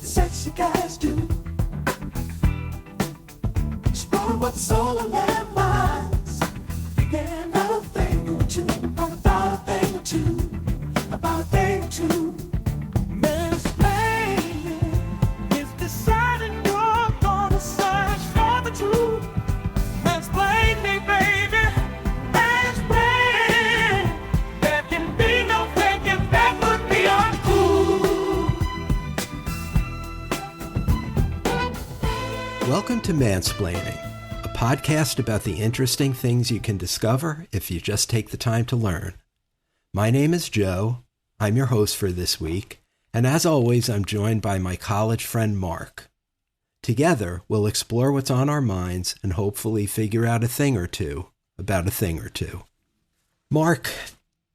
sexy guys do. Explore what soul and their minds. Thinking about a thing or two, about a thing or two, about a thing or two. Mansplaining is deciding you're gonna search for the truth. Mansplain me, baby. Mansplain. There can be no thinking that would be uncool. Welcome to Mansplaining, a podcast about the interesting things you can discover if you just take the time to learn. My name is Joe. I'm your host for this week, and as always, I'm joined by my college friend Mark. Together, we'll explore what's on our minds and hopefully figure out a thing or two about a thing or two. Mark,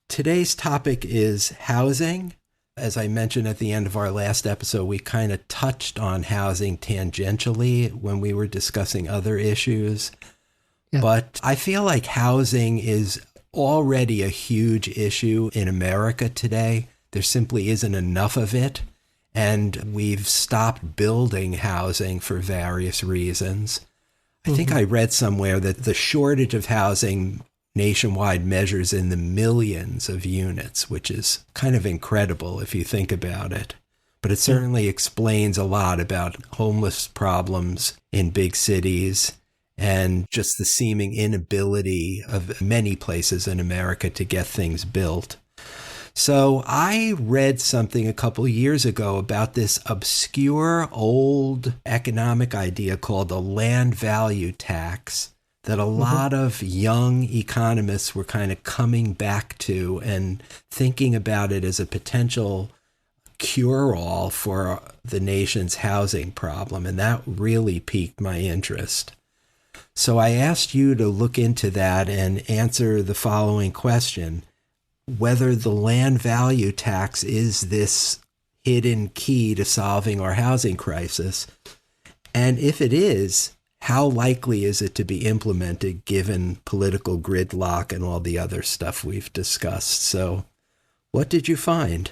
today's topic is housing. As I mentioned at the end of our last episode, we kind of touched on housing tangentially when we were discussing other issues. Yeah. But I feel like housing is already a huge issue in America today. There simply isn't enough of it. And we've stopped building housing for various reasons. I think I read somewhere that the shortage of housing nationwide measures in the millions of units, which is kind of incredible if you think about it. But it certainly explains a lot about homeless problems in big cities and just the seeming inability of many places in America to get things built. So I read something a couple years ago about this obscure old economic idea called the land value tax that a lot of young economists were kind of coming back to and thinking about it as a potential cure-all for the nation's housing problem. And that really piqued my interest. So I asked you to look into that and answer the following question: whether the land value tax is this hidden key to solving our housing crisis. And if it is, how likely is it to be implemented given political gridlock and all the other stuff we've discussed? So what did you find?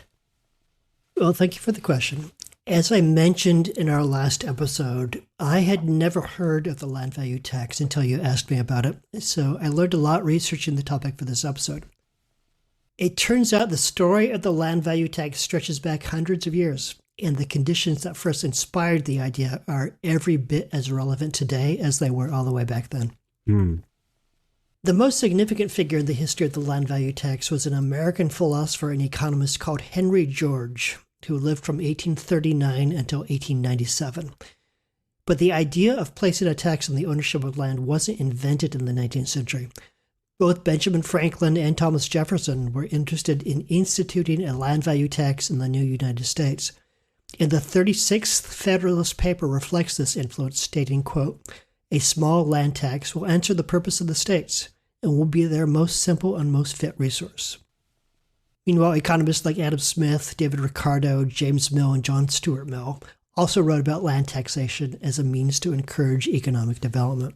Well, thank you for the question. As I mentioned in our last episode, I had never heard of the land value tax until you asked me about it. So I learned a lot researching the topic for this episode. It turns out the story of the land value tax stretches back hundreds of years, and the conditions that first inspired the idea are every bit as relevant today as they were all the way back then. The most significant figure in the history of the land value tax was an American philosopher and economist called Henry George, who lived from 1839 until 1897. But the idea of placing a tax on the ownership of land wasn't invented in the 19th century. Both Benjamin Franklin and Thomas Jefferson were interested in instituting a land value tax in the new United States. And the 36th Federalist paper reflects this influence, stating, quote, "A small land tax will answer the purpose of the states and will be their most simple and most fit resource." Meanwhile, economists like Adam Smith, David Ricardo, James Mill, and John Stuart Mill also wrote about land taxation as a means to encourage economic development.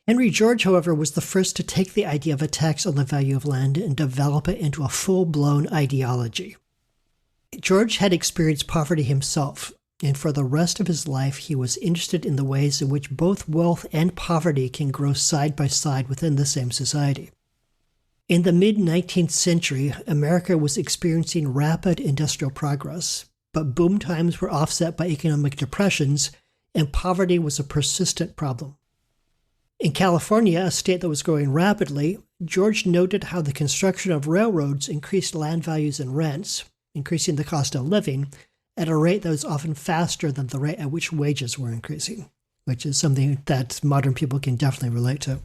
Henry George, however, was the first to take the idea of a tax on the value of land and develop it into a full-blown ideology. George had experienced poverty himself, and for the rest of his life, he was interested in the ways in which both wealth and poverty can grow side by side within the same society. In the mid-19th century, America was experiencing rapid industrial progress, but boom times were offset by economic depressions, and poverty was a persistent problem. In California, a state that was growing rapidly, George noted how the construction of railroads increased land values and rents, increasing the cost of living at a rate that was often faster than the rate at which wages were increasing, which is something that modern people can definitely relate to.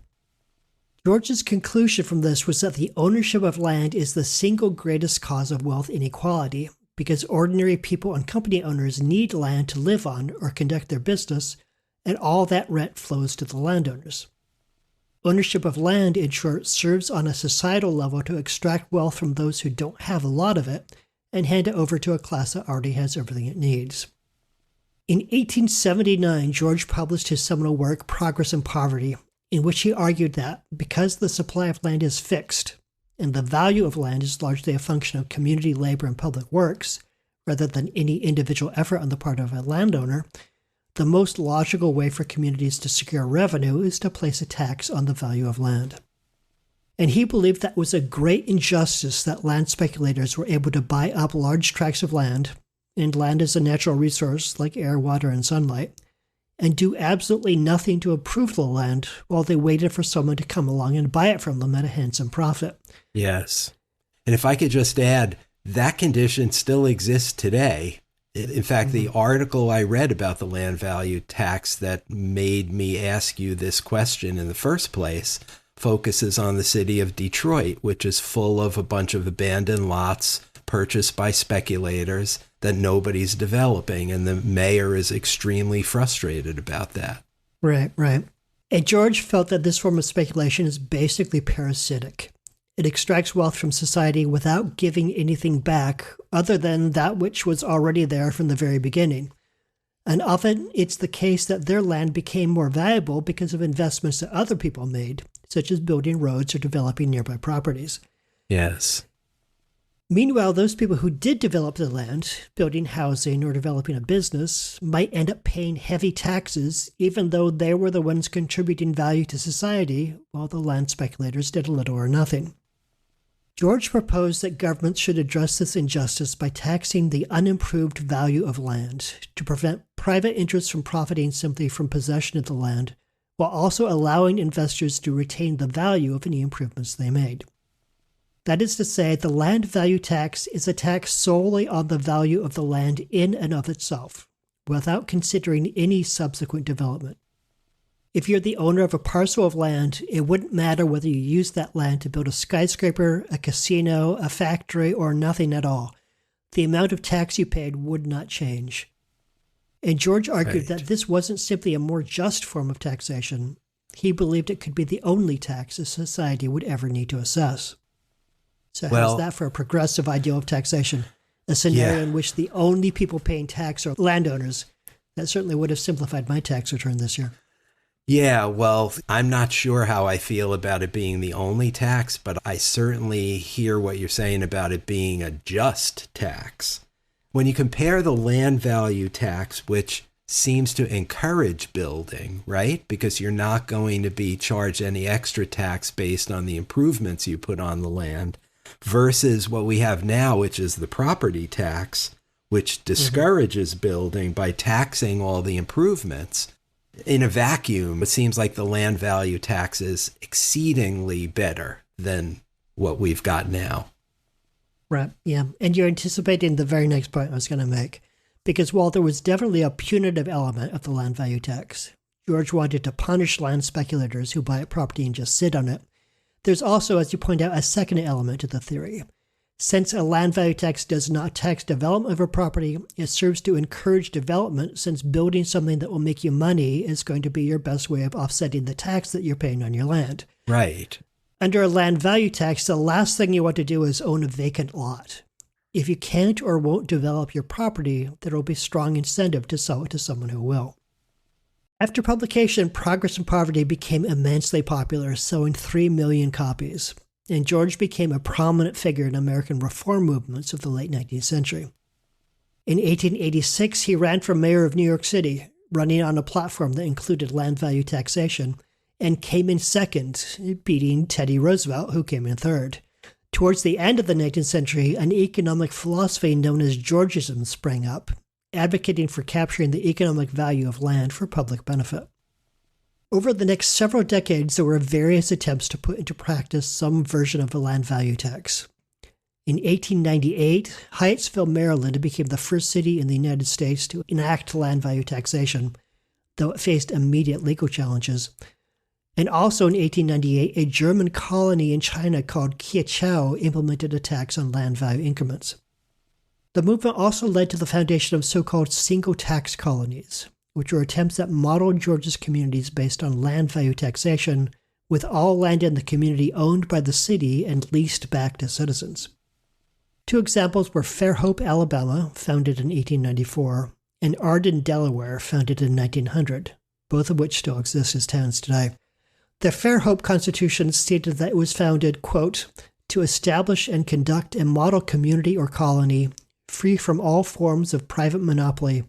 George's conclusion from this was that the ownership of land is the single greatest cause of wealth inequality because ordinary people and company owners need land to live on or conduct their business, and all that rent flows to the landowners. Ownership of land, in short, serves on a societal level to extract wealth from those who don't have a lot of it and hand it over to a class that already has everything it needs. In 1879, George published his seminal work, Progress and Poverty, in which he argued that because the supply of land is fixed and the value of land is largely a function of community labor and public works, rather than any individual effort on the part of a landowner, the most logical way for communities to secure revenue is to place a tax on the value of land. And he believed that was a great injustice that land speculators were able to buy up large tracts of land, and land is a natural resource like air, water, and sunlight, and do absolutely nothing to improve the land while they waited for someone to come along and buy it from them at a handsome profit. Yes. And if I could just add, that condition still exists today. In fact, the article I read about the land value tax that made me ask you this question in the first place focuses on the city of Detroit, which is full of a bunch of abandoned lots purchased by speculators that nobody's developing, and the mayor is extremely frustrated about that. Right. And George felt that this form of speculation is basically parasitic. It extracts wealth from society without giving anything back other than that which was already there from the very beginning. And often it's the case that their land became more valuable because of investments that other people made, such as building roads or developing nearby properties. Yes. Meanwhile, those people who did develop the land, building housing or developing a business, might end up paying heavy taxes, even though they were the ones contributing value to society, while the land speculators did little or nothing. George proposed that governments should address this injustice by taxing the unimproved value of land to prevent private interests from profiting simply from possession of the land, while also allowing investors to retain the value of any improvements they made. That is to say, the land value tax is a tax solely on the value of the land in and of itself, without considering any subsequent development. If you're the owner of a parcel of land, it wouldn't matter whether you used that land to build a skyscraper, a casino, a factory, or nothing at all. The amount of tax you paid would not change. And George argued that this wasn't simply a more just form of taxation. He believed it could be the only tax a society would ever need to assess. So how's that for a progressive ideal of taxation? A scenario in which the only people paying tax are landowners. That certainly would have simplified my tax return this year. Yeah, well, I'm not sure how I feel about it being the only tax, but I certainly hear what you're saying about it being a just tax. When you compare the land value tax, which seems to encourage building, right? Because you're not going to be charged any extra tax based on the improvements you put on the land, versus what we have now, which is the property tax, which discourages building by taxing all the improvements. In a vacuum, it seems like the land value tax is exceedingly better than what we've got now. Right, yeah. And you're anticipating the very next point I was going to make. Because while there was definitely a punitive element of the land value tax, George wanted to punish land speculators who buy up property and just sit on it. There's also, as you point out, a second element to the theory. Since a land value tax does not tax development of a property, it serves to encourage development, since building something that will make you money is going to be your best way of offsetting the tax that you're paying on your land. Right. Under a land value tax, the last thing you want to do is own a vacant lot. If you can't or won't develop your property, there will be strong incentive to sell it to someone who will. After publication, Progress and Poverty became immensely popular, selling 3 million copies. And George became a prominent figure in American reform movements of the late 19th century. In 1886, he ran for mayor of New York City, running on a platform that included land value taxation, and came in second, beating Teddy Roosevelt, who came in third. Towards the end of the 19th century, an economic philosophy known as Georgism sprang up, advocating for capturing the economic value of land for public benefit. Over the next several decades, there were various attempts to put into practice some version of a land value tax. In 1898, Hyattsville, Maryland became the first city in the United States to enact land value taxation, though it faced immediate legal challenges. And also in 1898, a German colony in China called Kiachao implemented a tax on land value increments. The movement also led to the foundation of so-called single tax colonies, which were attempts that modeled Georgia's communities based on land value taxation, with all land in the community owned by the city and leased back to citizens. Two examples were Fairhope, Alabama, founded in 1894, and Arden, Delaware, founded in 1900, both of which still exist as towns today. The Fairhope Constitution stated that it was founded, quote, to establish and conduct a model community or colony free from all forms of private monopoly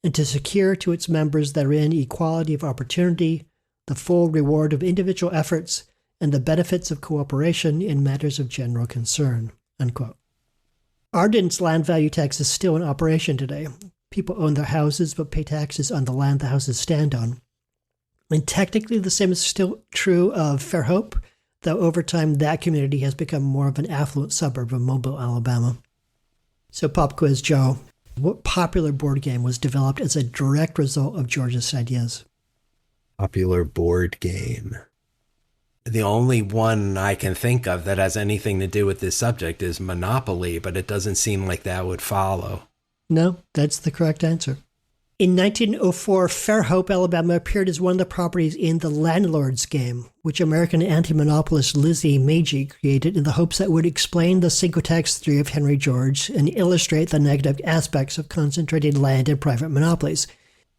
and to secure to its members therein equality of opportunity, the full reward of individual efforts, and the benefits of cooperation in matters of general concern." Unquote. Arden's land value tax is still in operation today. People own their houses but pay taxes on the land the houses stand on. And technically the same is still true of Fairhope, though over time that community has become more of an affluent suburb of Mobile, Alabama. So pop quiz, Joe. What popular board game was developed as a direct result of George's ideas? Popular board game. The only one I can think of that has anything to do with this subject is Monopoly, but it doesn't seem like that would follow. No, that's the correct answer. In 1904, Fairhope, Alabama appeared as one of the properties in The Landlord's Game, which American anti-monopolist Lizzie Meiji created in the hopes that it would explain the single tax theory of Henry George and illustrate the negative aspects of concentrating land and private monopolies.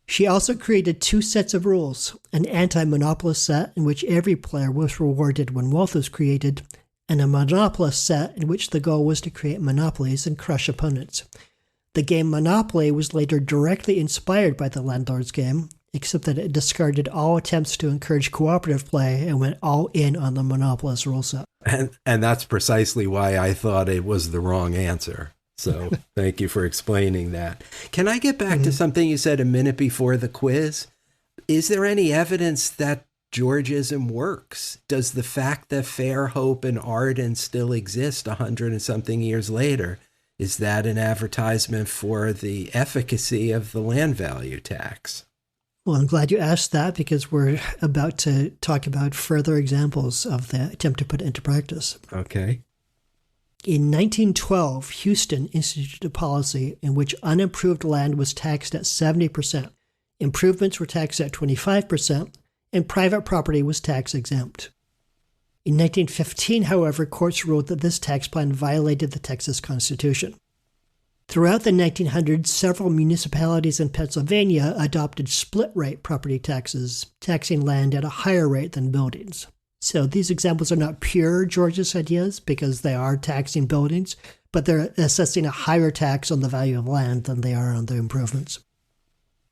She also created 2 sets of rules, an anti-monopolist set in which every player was rewarded when wealth was created, and a monopolist set in which the goal was to create monopolies and crush opponents. The game Monopoly was later directly inspired by The Landlord's Game, except that it discarded all attempts to encourage cooperative play and went all in on the monopolist rule set. And that's precisely why I thought it was the wrong answer. So thank you for explaining that. Can I get back to something you said a minute before the quiz? Is there any evidence that Georgism works? Does the fact that Fairhope and Arden still exist 100 and something years later, is that an advertisement for the efficacy of the land value tax? Well, I'm glad you asked that because we're about to talk about further examples of the attempt to put it into practice. Okay. In 1912, Houston instituted a policy in which unimproved land was taxed at 70%, improvements were taxed at 25%, and private property was tax exempt. In 1915, however, courts ruled that this tax plan violated the Texas Constitution. Throughout the 1900s, several municipalities in Pennsylvania adopted split-rate property taxes, taxing land at a higher rate than buildings. So these examples are not pure George's ideas because they are taxing buildings, but they're assessing a higher tax on the value of land than they are on the improvements.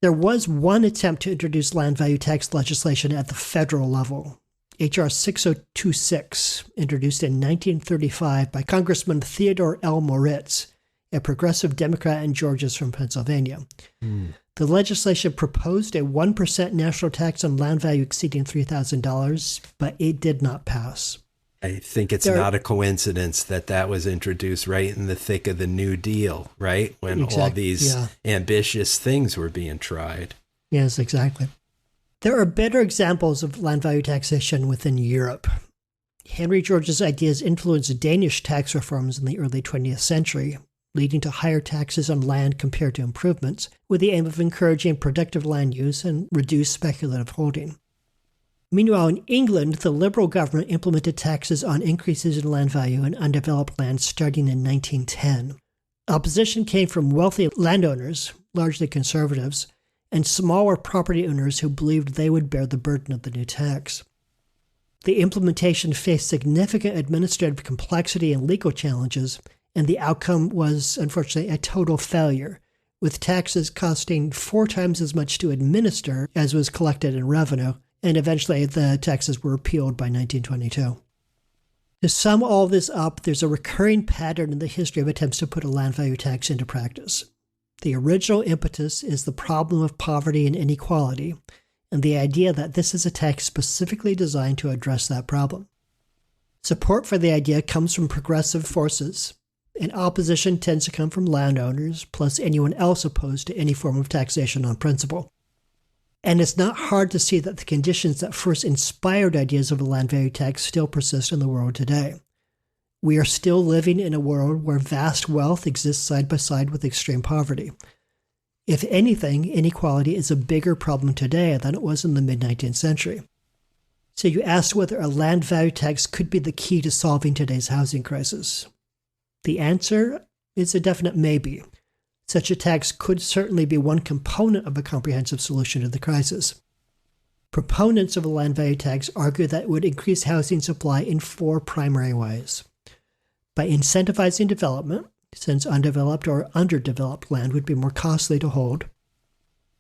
There was one attempt to introduce land value tax legislation at the federal level. H.R. 6026, introduced in 1935 by Congressman Theodore L. Moritz, a progressive Democrat in Georgia from Pennsylvania. The legislation proposed a 1% national tax on land value exceeding $3,000, but it did not pass. I think it's not a coincidence that that was introduced right in the thick of the New Deal, right? When all these ambitious things were being tried. Yes, exactly. There are better examples of land value taxation within Europe. Henry George's ideas influenced Danish tax reforms in the early 20th century, leading to higher taxes on land compared to improvements, with the aim of encouraging productive land use and reduce speculative holding. Meanwhile, in England, the Liberal government implemented taxes on increases in land value in undeveloped land starting in 1910. Opposition came from wealthy landowners, largely conservatives, and smaller property owners who believed they would bear the burden of the new tax. The implementation faced significant administrative complexity and legal challenges, and the outcome was, unfortunately, a total failure, with taxes costing 4 times as much to administer as was collected in revenue, and eventually the taxes were repealed by 1922. To sum all this up, there's a recurring pattern in the history of attempts to put a land value tax into practice. The original impetus is the problem of poverty and inequality, and the idea that this is a tax specifically designed to address that problem. Support for the idea comes from progressive forces, and opposition tends to come from landowners, plus anyone else opposed to any form of taxation on principle. And it's not hard to see that the conditions that first inspired ideas of a land value tax still persist in the world today. We are still living in a world where vast wealth exists side by side with extreme poverty. If anything, inequality is a bigger problem today than it was in the mid-19th century. So you asked whether a land value tax could be the key to solving today's housing crisis. The answer is a definite maybe. Such a tax could certainly be one component of a comprehensive solution to the crisis. Proponents of a land value tax argue that it would increase housing supply in 4 primary ways. By incentivizing development, since undeveloped or underdeveloped land would be more costly to hold,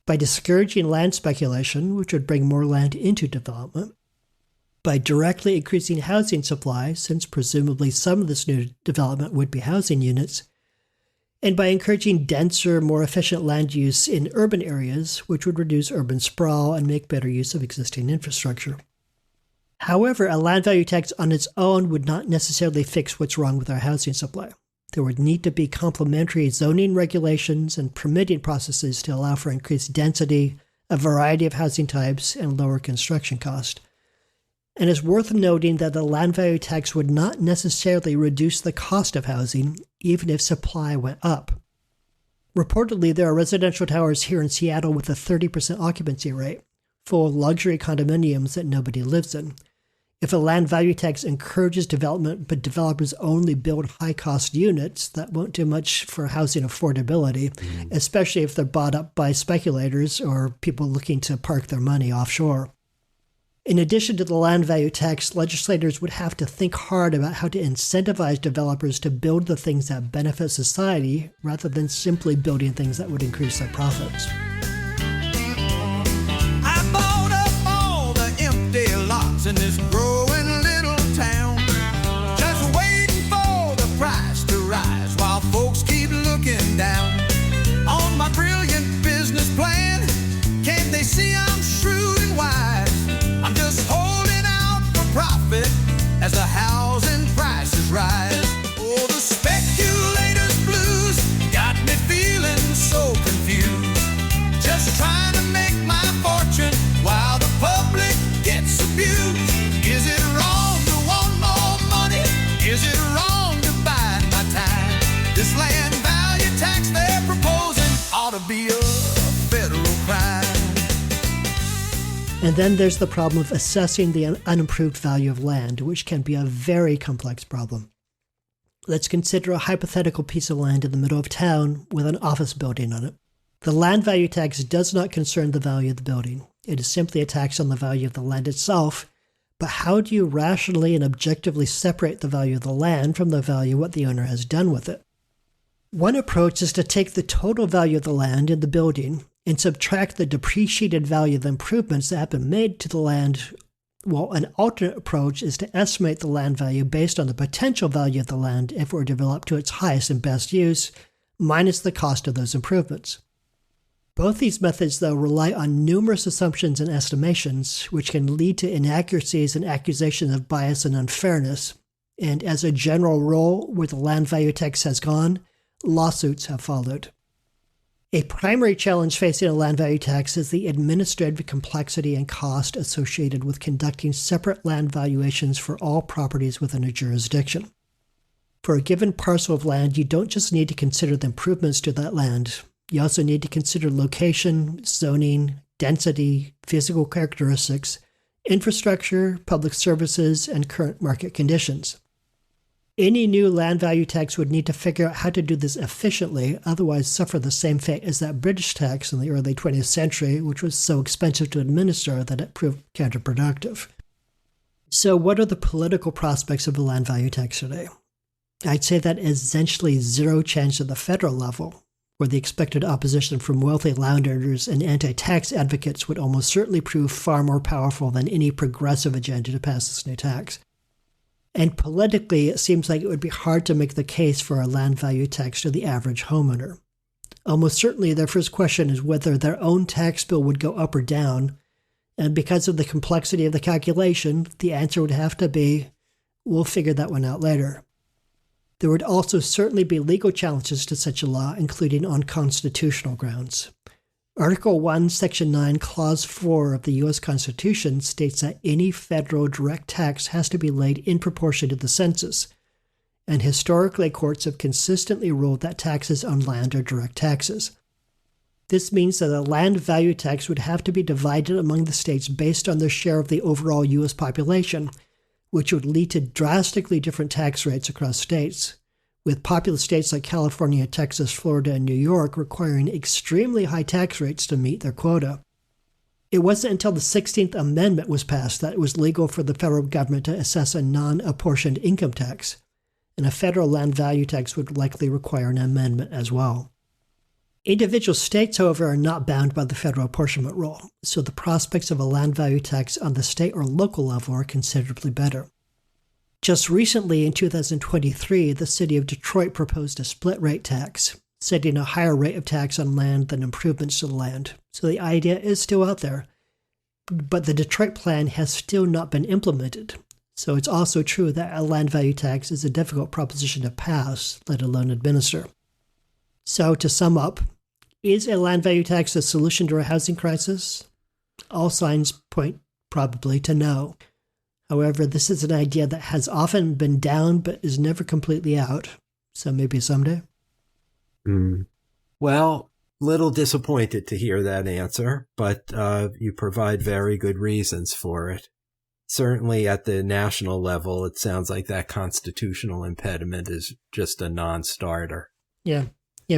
by discouraging land speculation, which would bring more land into development, by directly increasing housing supply, since presumably some of this new development would be housing units, and by encouraging denser, more efficient land use in urban areas, which would reduce urban sprawl and make better use of existing infrastructure. However, a land value tax on its own would not necessarily fix what's wrong with our housing supply. There would need to be complementary zoning regulations and permitting processes to allow for increased density, a variety of housing types, and lower construction cost. And it's worth noting that the land value tax would not necessarily reduce the cost of housing, even if supply went up. Reportedly, there are residential towers here in Seattle with a 30% occupancy rate, full of luxury condominiums that nobody lives in. If a land value tax encourages development, but developers only build high-cost units, that won't do much for housing affordability, especially if they're bought up by speculators or people looking to park their money offshore. In addition to the land value tax, legislators would have to think hard about how to incentivize developers to build the things that benefit society rather than simply building things that would increase their profits. I bought up all the empty lots in this growing little town, just waiting for the price to rise while folks keep looking down on my brilliant business plan. Can't they see I'm shrewd and wise? I'm just holding out for profit as the housing prices rise. Oh, the speculators' blues got me feeling so confused. Just trying to make my fortune while the public gets abused. Is it wrong to want more money? Is it wrong to bide my time? This land value tax they're proposing ought to be a federal crime. And then there's the problem of assessing the unimproved value of land, which can be a very complex problem. Let's consider a hypothetical piece of land in the middle of town with an office building on it. The land value tax does not concern the value of the building. It is simply a tax on the value of the land itself. But how do you rationally and objectively separate the value of the land from the value of what the owner has done with it? One approach is to take the total value of the land in the building and subtract the depreciated value of the improvements that have been made to the land, while an alternate approach is to estimate the land value based on the potential value of the land if it were developed to its highest and best use, minus the cost of those improvements. Both these methods, though, rely on numerous assumptions and estimations, which can lead to inaccuracies and accusations of bias and unfairness. And as a general rule, where the land value tax has gone, lawsuits have followed. A primary challenge facing a land value tax is the administrative complexity and cost associated with conducting separate land valuations for all properties within a jurisdiction. For a given parcel of land, you don't just need to consider the improvements to that land. You also need to consider location, zoning, density, physical characteristics, infrastructure, public services, and current market conditions. Any new land value tax would need to figure out how to do this efficiently, otherwise suffer the same fate as that British tax in the early 20th century, which was so expensive to administer that it proved counterproductive. So what are the political prospects of a land value tax today? I'd say that essentially zero chance at the federal level, where the expected opposition from wealthy landowners and anti-tax advocates would almost certainly prove far more powerful than any progressive agenda to pass this new tax. And politically, it seems like it would be hard to make the case for a land value tax to the average homeowner. Almost certainly, their first question is whether their own tax bill would go up or down, and because of the complexity of the calculation, the answer would have to be, we'll figure that one out later. There would also certainly be legal challenges to such a law, including on constitutional grounds. Article 1, Section 9, Clause 4 of the U.S. Constitution states that any federal direct tax has to be laid in proportion to the census, and historically courts have consistently ruled that taxes on land are direct taxes. This means that a land value tax would have to be divided among the states based on their share of the overall U.S. population, which would lead to drastically different tax rates across states, with populous states like California, Texas, Florida, and New York requiring extremely high tax rates to meet their quota. It wasn't until the 16th Amendment was passed that it was legal for the federal government to assess a non-apportioned income tax. and a federal land value tax would likely require an amendment as well. Individual states, however, are not bound by the federal apportionment rule, so the prospects of a land value tax on the state or local level are considerably better. Just recently, in 2023, the city of Detroit proposed a split rate tax, setting a higher rate of tax on land than improvements to the land. So the idea is still out there, but the Detroit plan has still not been implemented. So it's also true that a land value tax is a difficult proposition to pass, let alone administer. So to sum up, is a land value tax a solution to our housing crisis? All signs point probably to no. However, this is an idea that has often been down but is never completely out. So maybe someday. Well, little disappointed to hear that answer, but you provide very good reasons for it. Certainly at the national level, it sounds like that constitutional impediment is just a non-starter. Yeah,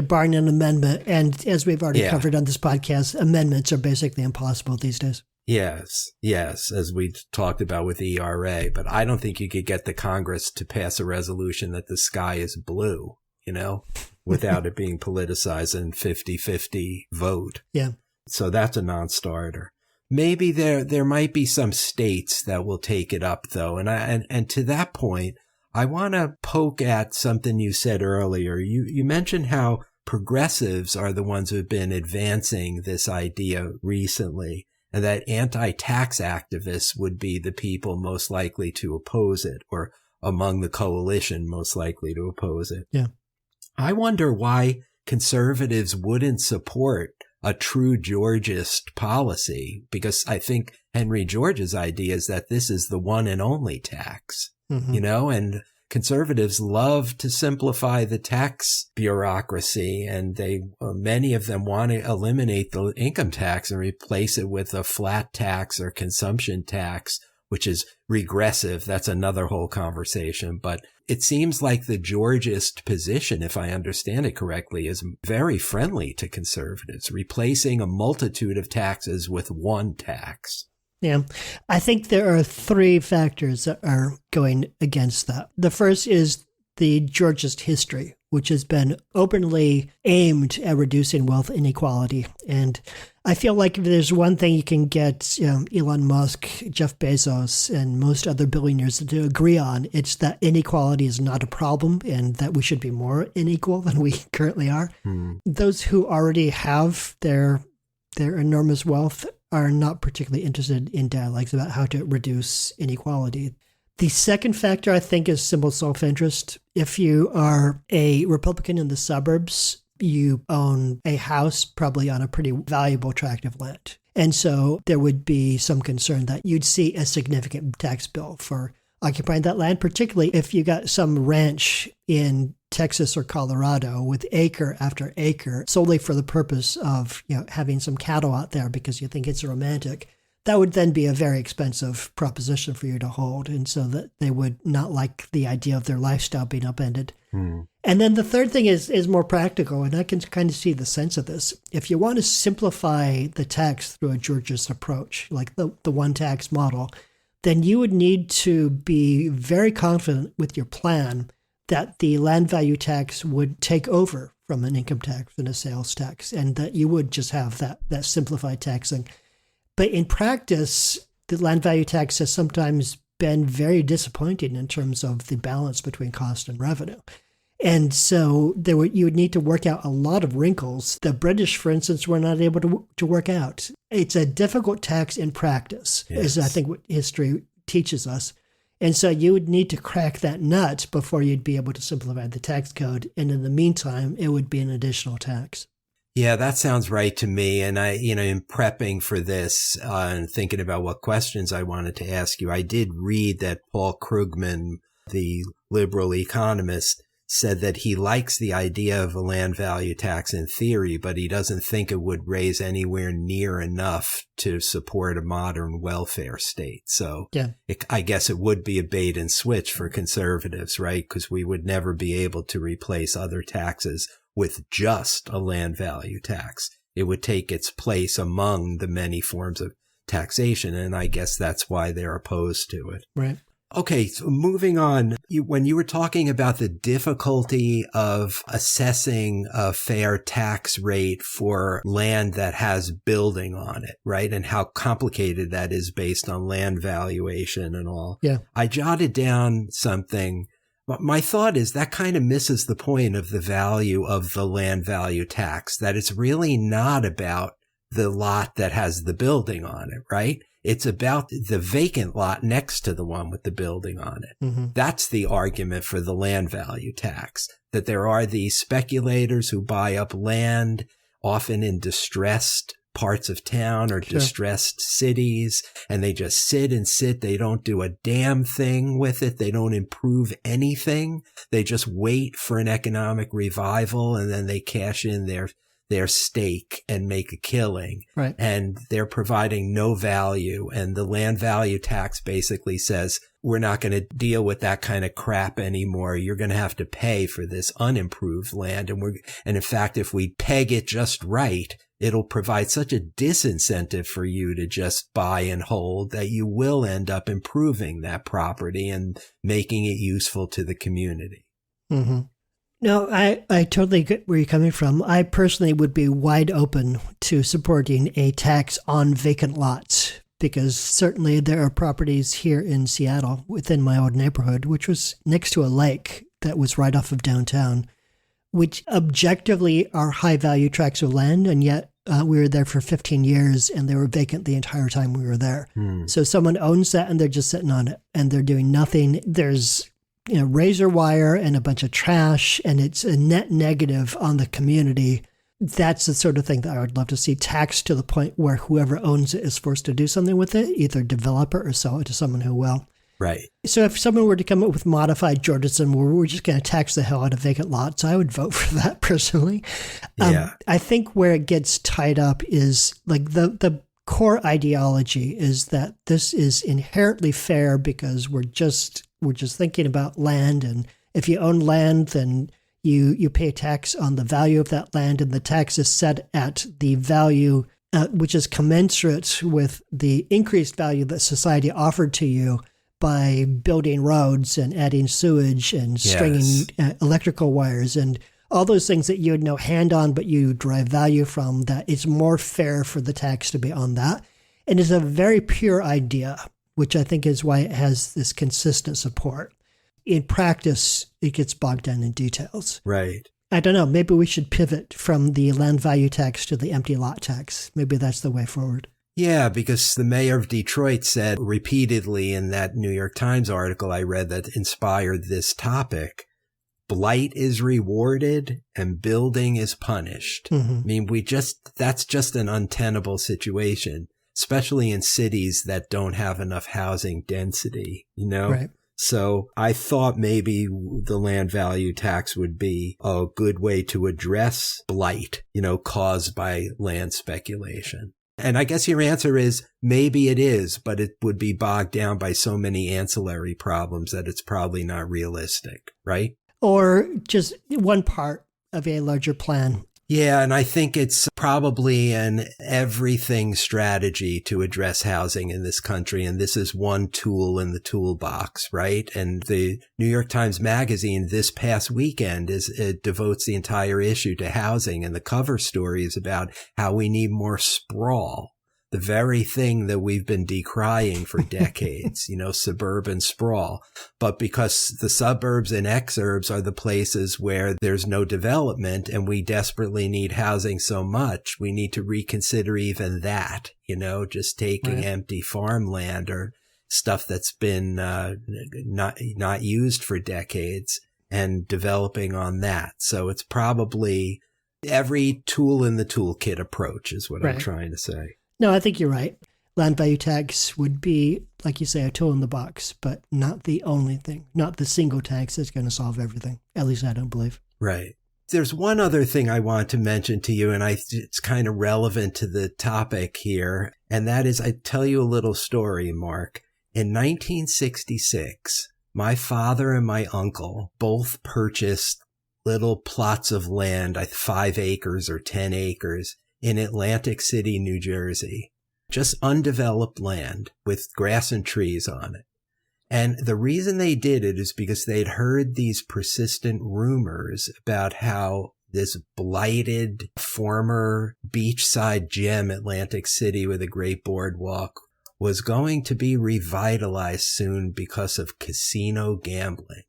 barring an amendment. And as we've already covered on this podcast, amendments are basically impossible these days. Yes, as we talked about with ERA, but I don't think you could get the Congress to pass a resolution that the sky is blue, without it being politicized and 50-50 vote. Yeah. So that's a non-starter. Maybe there might be some states that will take it up, though. And to that point, I want to poke at something you said earlier. You mentioned how progressives are the ones who have been advancing this idea recently, and that anti-tax activists would be the people most likely to oppose it, or among the coalition most likely to oppose it. Yeah. I wonder why conservatives wouldn't support a true Georgist policy, because I think Henry George's idea is that this is the one and only tax, and conservatives love to simplify the tax bureaucracy, and many of them want to eliminate the income tax and replace it with a flat tax or consumption tax, which is regressive. That's another whole conversation. But it seems like the Georgist position, if I understand it correctly, is very friendly to conservatives, replacing a multitude of taxes with one tax. Yeah, I think there are three factors that are going against that. The first is the Georgist history, which has been openly aimed at reducing wealth inequality. And I feel like if there's one thing you can get Elon Musk, Jeff Bezos, and most other billionaires to agree on, it's that inequality is not a problem and that we should be more unequal than we currently are. Those who already have their enormous wealth are not particularly interested in dialogues about how to reduce inequality. The second factor, I think, is simple self-interest. If you are a Republican in the suburbs, you own a house probably on a pretty valuable tract of land. And so there would be some concern that you'd see a significant tax bill for occupying that land, particularly if you got some ranch in Texas or Colorado with acre after acre solely for the purpose of having some cattle out there because you think it's romantic. That would then be a very expensive proposition for you to hold, and so that they would not like the idea of their lifestyle being upended. And then the third thing is more practical, and I can kind of see the sense of this. If you want to simplify the tax through a Georgist approach, like the one tax model, then you would need to be very confident with your plan that the land value tax would take over from an income tax and a sales tax, and that you would just have that simplified taxing. But in practice, the land value tax has sometimes been very disappointing in terms of the balance between cost and revenue. And so you would need to work out a lot of wrinkles. The British, for instance, were not able to work out. It's a difficult tax in practice, is I think what history teaches us. And so you would need to crack that nut before you'd be able to simplify the tax code. And in the meantime, it would be an additional tax. Yeah, that sounds right to me. And in prepping for this and thinking about what questions I wanted to ask you, I did read that Paul Krugman, the liberal economist, said that he likes the idea of a land value tax in theory, but he doesn't think it would raise anywhere near enough to support a modern welfare state. So I guess it would be a bait and switch for conservatives, right? Because we would never be able to replace other taxes with just a land value tax. It would take its place among the many forms of taxation, and I guess that's why they're opposed to it. Right. Okay, so moving on, when you were talking about the difficulty of assessing a fair tax rate for land that has building on it, right? And how complicated that is based on land valuation and all. Yeah. I jotted down something. My thought is that kind of misses the point of the value of the land value tax, that it's really not about the lot that has the building on it, right? It's about the vacant lot next to the one with the building on it. Mm-hmm. That's the argument for the land value tax, that there are these speculators who buy up land, often in distressed parts of town or distressed cities, and they just sit and sit. They don't do a damn thing with it. They don't improve anything. They just wait for an economic revival, and then they cash in their stake and make a killing. Right. And they're providing no value. And the land value tax basically says, we're not going to deal with that kind of crap anymore. You're going to have to pay for this unimproved land. And in fact, if we peg it just right, it'll provide such a disincentive for you to just buy and hold that you will end up improving that property and making it useful to the community. Mm-hmm. No, I totally get where you're coming from. I personally would be wide open to supporting a tax on vacant lots, because certainly there are properties here in Seattle within my old neighborhood, which was next to a lake that was right off of downtown, which objectively are high value tracts of land. And yet we were there for 15 years and they were vacant the entire time we were there. So someone owns that and they're just sitting on it and they're doing nothing. There's razor wire and a bunch of trash, and it's a net negative on the community. That's the sort of thing that I would love to see taxed to the point where whoever owns it is forced to do something with it, either develop it or sell it to someone who will. Right. So if someone were to come up with modified Georgism where we're just going to tax the hell out of vacant lots, I would vote for that personally. Yeah. I think where it gets tied up is like the core ideology is that this is inherently fair because we're just thinking about land, and if you own land, then you pay tax on the value of that land, and the tax is set at the value which is commensurate with the increased value that society offered to you by building roads and adding sewage and stringing electrical wires and all those things that you had no hand on, but you derive value from. That it's more fair for the tax to be on that. And it's a very pure idea, which I think is why it has this consistent support. In practice, it gets bogged down in details. Right. I don't know. Maybe we should pivot from the land value tax to the empty lot tax. Maybe that's the way forward. Yeah, because the mayor of Detroit said repeatedly in that New York Times article I read that inspired this topic, blight is rewarded and building is punished. Mm-hmm. I mean, that's just an untenable situation, especially in cities that don't have enough housing density, Right. So I thought maybe the land value tax would be a good way to address blight, caused by land speculation. And I guess your answer is maybe it is, but it would be bogged down by so many ancillary problems that it's probably not realistic, right? Or just one part of a larger plan. Yeah, and I think it's probably an everything strategy to address housing in this country. And this is one tool in the toolbox, right? And the New York Times Magazine this past weekend it devotes the entire issue to housing. And the cover story is about how we need more sprawl, the very thing that we've been decrying for decades, suburban sprawl. But because the suburbs and exurbs are the places where there's no development and we desperately need housing so much, we need to reconsider even that, just taking empty farmland or stuff that's been not used for decades and developing on that. So it's probably every tool in the toolkit approach is what I'm trying to say. No, I think you're right. Land value tax would be, like you say, a tool in the box, but not the only thing, not the single tax that's going to solve everything. At least I don't believe. Right. There's one other thing I want to mention to you, and it's kind of relevant to the topic here, and that is I tell you a little story, Mark. In 1966, my father and my uncle both purchased little plots of land, 5 acres or 10 acres, in Atlantic City, New Jersey, just undeveloped land with grass and trees on it. And the reason they did it is because they'd heard these persistent rumors about how this blighted former beachside gem, Atlantic City, with a great boardwalk, was going to be revitalized soon because of casino gambling.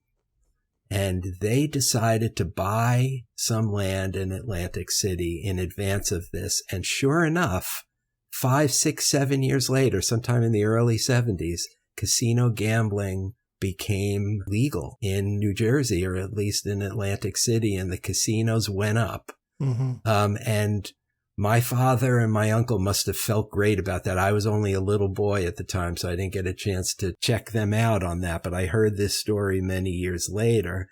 And they decided to buy some land in Atlantic City in advance of this. And sure enough, 5, 6, 7 years later, sometime in the early 70s, casino gambling became legal in New Jersey, or at least in Atlantic City, and the casinos went up. And my father and my uncle must have felt great about that. I was only a little boy at the time, so I didn't get a chance to check them out on that. But I heard this story many years later.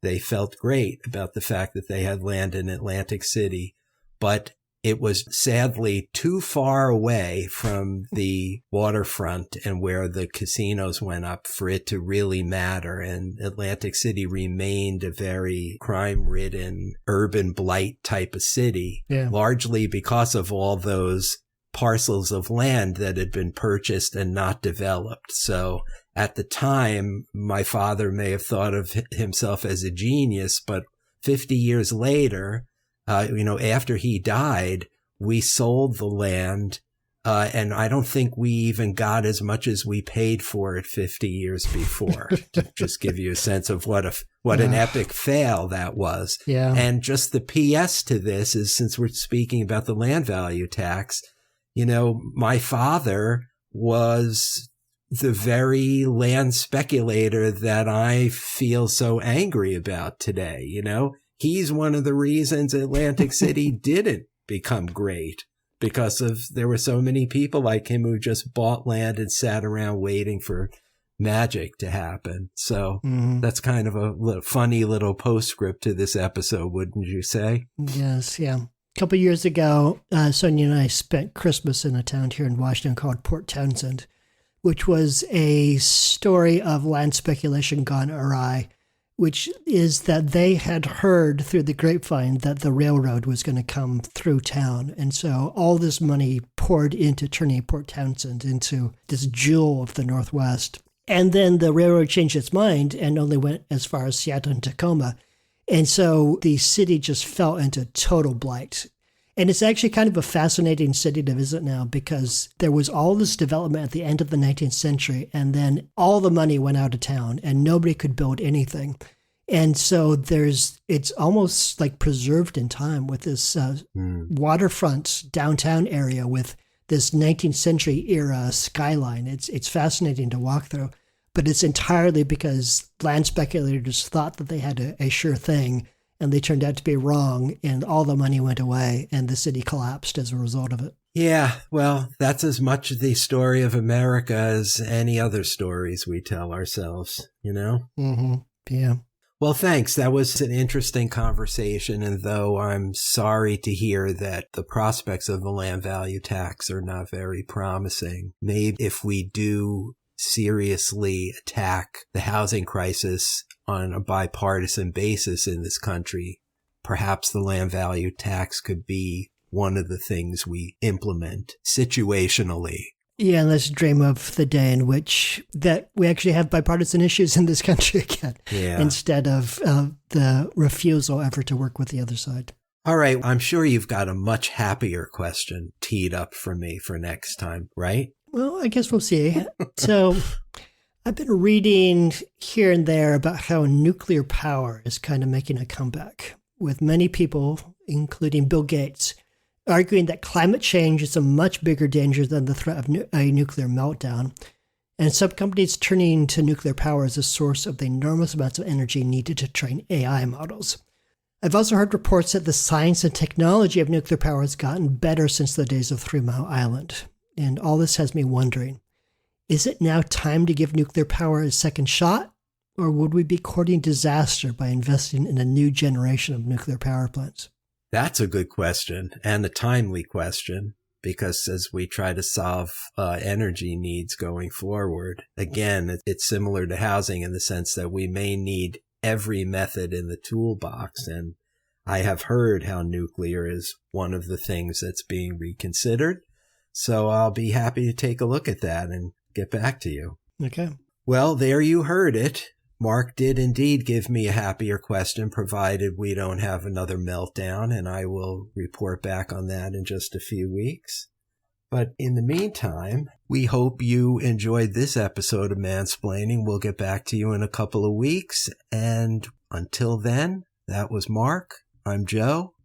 They felt great about the fact that they had land in Atlantic City, but it was sadly too far away from the waterfront and where the casinos went up for it to really matter. And Atlantic City remained a very crime-ridden, urban blight type of city, largely because of all those parcels of land that had been purchased and not developed. So at the time, my father may have thought of himself as a genius, but 50 years later, after he died, we sold the land, and I don't think we even got as much as we paid for it 50 years before, to just give you a sense of what an epic fail that was. Yeah. And just the PS to this is, since we're speaking about the land value tax, my father was the very land speculator that I feel so angry about today, He's one of the reasons Atlantic City didn't become great, because there were so many people like him who just bought land and sat around waiting for magic to happen. So that's kind of a funny little postscript to this episode, wouldn't you say? Yes, yeah. A couple of years ago, Sonia and I spent Christmas in a town here in Washington called Port Townsend, which was a story of land speculation gone awry, which is that they had heard through the grapevine that the railroad was going to come through town. And so all this money poured into turning Port Townsend into this jewel of the Northwest. And then the railroad changed its mind and only went as far as Seattle and Tacoma. And so the city just fell into total blight. And it's actually kind of a fascinating city to visit now, because there was all this development at the end of the 19th century, and then all the money went out of town and nobody could build anything. And so it's almost like preserved in time with this waterfront downtown area with this 19th century era skyline. It's fascinating to walk through, but it's entirely because land speculators thought that they had a sure thing, and they turned out to be wrong, and all the money went away, and the city collapsed as a result of it. Yeah, well, that's as much the story of America as any other stories we tell ourselves, Mm-hmm. Yeah. Well, thanks. That was an interesting conversation, and though I'm sorry to hear that the prospects of the land value tax are not very promising, maybe if we do seriously attack the housing crisis on a bipartisan basis in this country, perhaps the land value tax could be one of the things we implement situationally. Yeah, and let's dream of the day in which that we actually have bipartisan issues in this country again, instead of the refusal ever to work with the other side. All right, I'm sure you've got a much happier question teed up for me for next time, right? Well, I guess we'll see. So I've been reading here and there about how nuclear power is kind of making a comeback, with many people, including Bill Gates, arguing that climate change is a much bigger danger than the threat of a nuclear meltdown, and some companies turning to nuclear power as a source of the enormous amounts of energy needed to train AI models. I've also heard reports that the science and technology of nuclear power has gotten better since the days of 3 Mile Island, and all this has me wondering, is it now time to give nuclear power a second shot, or would we be courting disaster by investing in a new generation of nuclear power plants? That's a good question, and a timely question, because as we try to solve energy needs going forward, again, it's similar to housing in the sense that we may need every method in the toolbox. And I have heard how nuclear is one of the things that's being reconsidered. So I'll be happy to take a look at that and get back to you. Okay. Well, there you heard it. Mark did indeed give me a happier question, provided we don't have another meltdown, and I will report back on that in just a few weeks. But in the meantime, we hope you enjoyed this episode of Mansplaining. We'll get back to you in a couple of weeks, and until then, that was Mark. I'm Joe.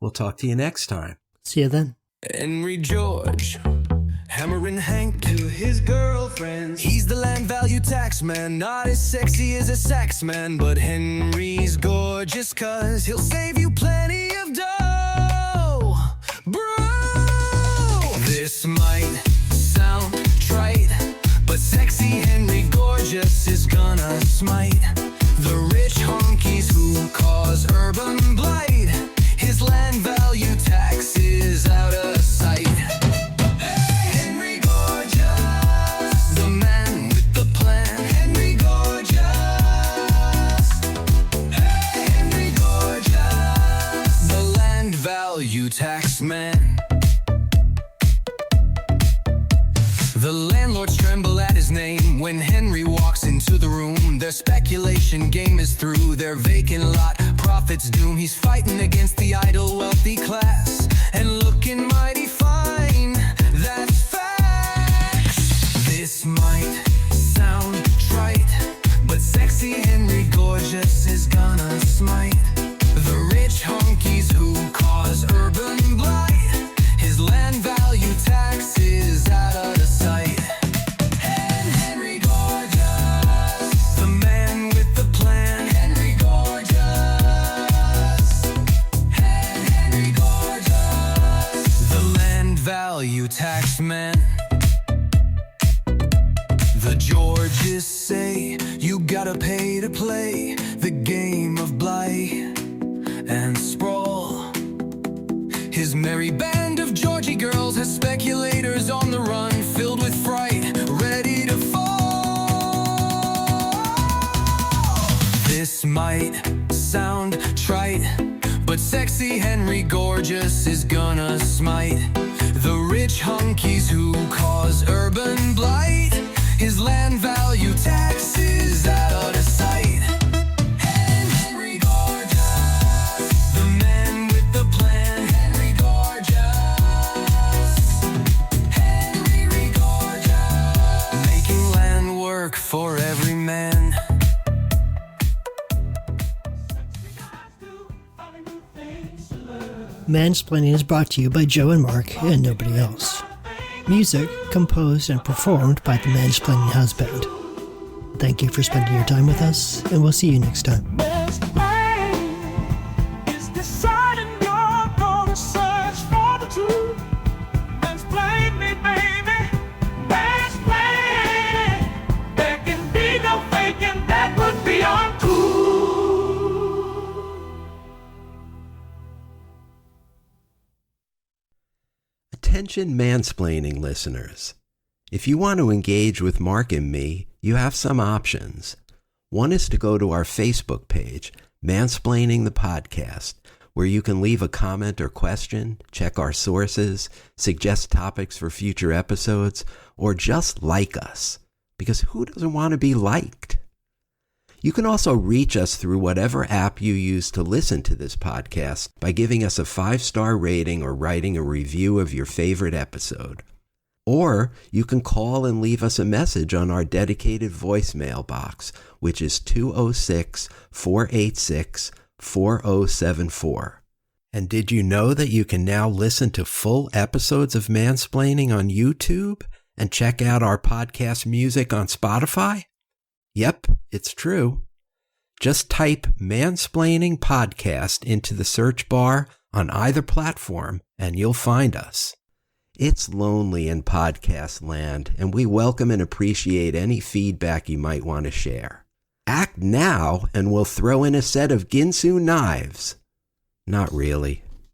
We'll talk to you next time. See you then. Henry George, hammering Hank to his girlfriends. He's the land value tax man, not as sexy as a sax man, but Henry's gorgeous 'cause he'll save you plenty of dough. Bro, this might sound trite, but sexy Henry Gorgeous is gonna smite the rich honkies who cause urban blight. His land value tax is out of sight. Henry Gorgeous, the man with the plan. Henry Gorgeous, Henry Gorgeous, the land value tax man. The landlords tremble at his name when Henry walks into the room. Their speculation game is through, their vacant lot profits doom. He's fighting against the idle wealthy class and looking mighty fine. That's facts. This might sound trite, but sexy Henry Gorgeous is gonna smite the rich honkies who cause urban blight. His land value tax is out of the sight. Henry Gorgeous, the man with the plan. Henry Gorgeous, Henry Gorgeous, the land value tax man. The Georges say you gotta pay to play the game of blight and sprawl. His merry band of Georgie girls has speculators on the run, filled with fright, ready to fall. This might sound trite, but sexy Henry Gorgeous is gonna smite the rich honkies who cause urban blight. His land value tax is out of the sight. Henry Gorgeous, the man with the plan. Henry Gorgeous, Henry Gorgeous, making land work for every man. Mansplaining is brought to you by Joe and Mark and nobody else. Music composed and performed by the Mansplaining House Band. Thank you for spending your time with us, and we'll see you next time. Best way is deciding you're gonna search for the truth. Mansplain me, baby. Mansplain. There can be no faking, that would be uncool. Attention mansplaining listeners. If you want to engage with Mark and me, you have some options. One is to go to our Facebook page, Mansplaining the Podcast, where you can leave a comment or question, check our sources, suggest topics for future episodes, or just like us, because who doesn't want to be liked? You can also reach us through whatever app you use to listen to this podcast by giving us a 5-star rating or writing a review of your favorite episode. Or you can call and leave us a message on our dedicated voicemail box, which is 206-486-4074. And did you know that you can now listen to full episodes of Mansplaining on YouTube and check out our podcast music on Spotify? Yep, it's true. Just type Mansplaining Podcast into the search bar on either platform and you'll find us. It's lonely in podcast land, and we welcome and appreciate any feedback you might want to share. Act now and we'll throw in a set of Ginsu knives. Not really.